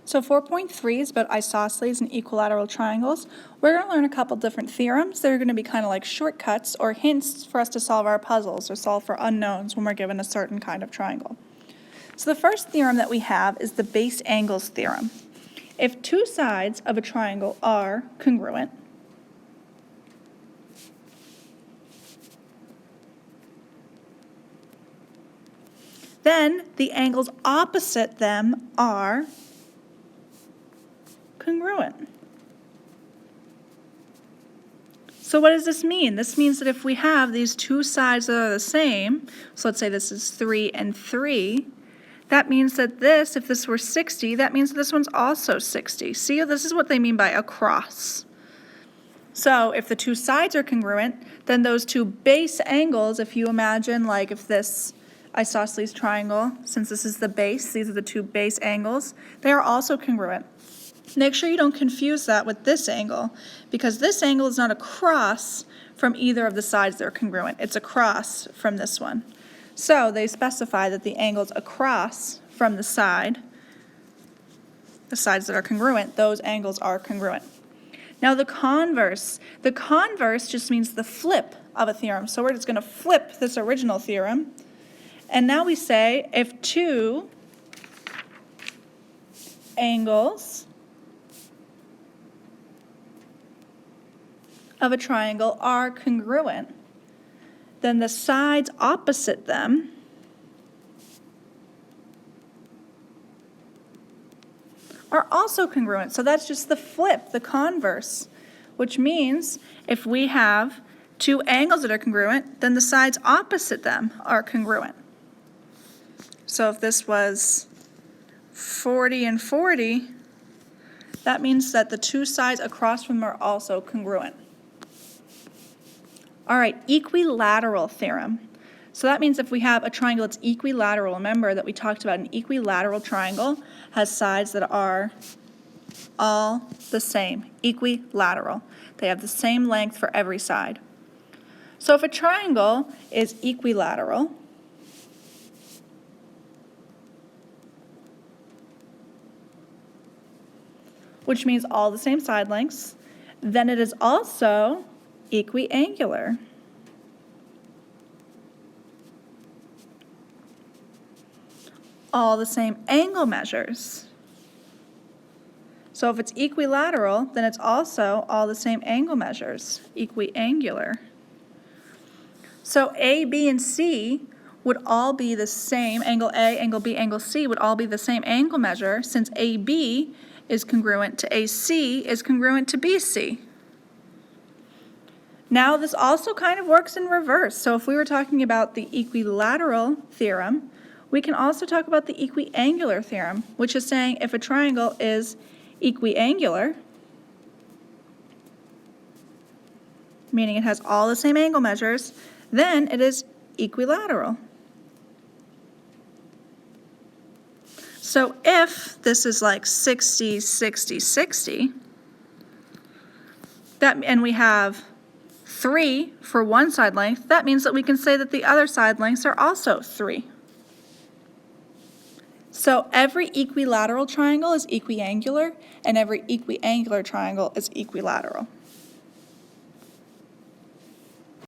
So 4.3 is about isosceles and equilateral triangles. We're going to learn a couple different theorems that are going to be kind of like shortcuts or hints for us to solve our puzzles or solve for unknowns when we're given a certain kind of triangle. So the first theorem that we have is the base angles theorem. If two sides of a triangle are congruent, then the angles opposite them are congruent. So what does this mean? This means that if we have these two sides that are the same, so let's say this is 3 and 3, that means that this, if this were 60, that means that this one's also 60. See, this is what they mean by a cross. So if the two sides are congruent, then those two base angles, if you imagine like if this isosceles triangle, since this is the base, these are the two base angles, they are also congruent. Make sure you don't confuse that with this angle, because this angle is not across from either of the sides that are congruent. It's across from this one. So they specify that the angles across from the sides that are congruent, those angles are congruent. Now the converse just means the flip of a theorem. So we're just going to flip this original theorem. And now we say if two angles of a triangle are congruent, then the sides opposite them are also congruent. So that's just the flip, the converse, which means if we have two angles that are congruent, then the sides opposite them are congruent. So if this was 40 and 40, that means that the two sides across from them are also congruent. All right, equilateral theorem. So that means if we have a triangle that's equilateral, remember that we talked about an equilateral triangle has sides that are all the same, equilateral. They have the same length for every side. So if a triangle is equilateral, which means all the same side lengths, then it is also equiangular. All the same angle measures. So if it's equilateral, then it's also all the same angle measures, equiangular. So A, B, and C would all be the same, angle A, angle B, angle C would all be the same angle measure, since AB is congruent to AC is congruent to BC. Now this also kind of works in reverse. So if we were talking about the equilateral theorem, we can also talk about the equiangular theorem, which is saying if a triangle is equiangular, meaning it has all the same angle measures, then it is equilateral. So if this is like 60, 60, 60, and we have 3 for one side length, that means that we can say that the other side lengths are also 3. So every equilateral triangle is equiangular, and every equiangular triangle is equilateral.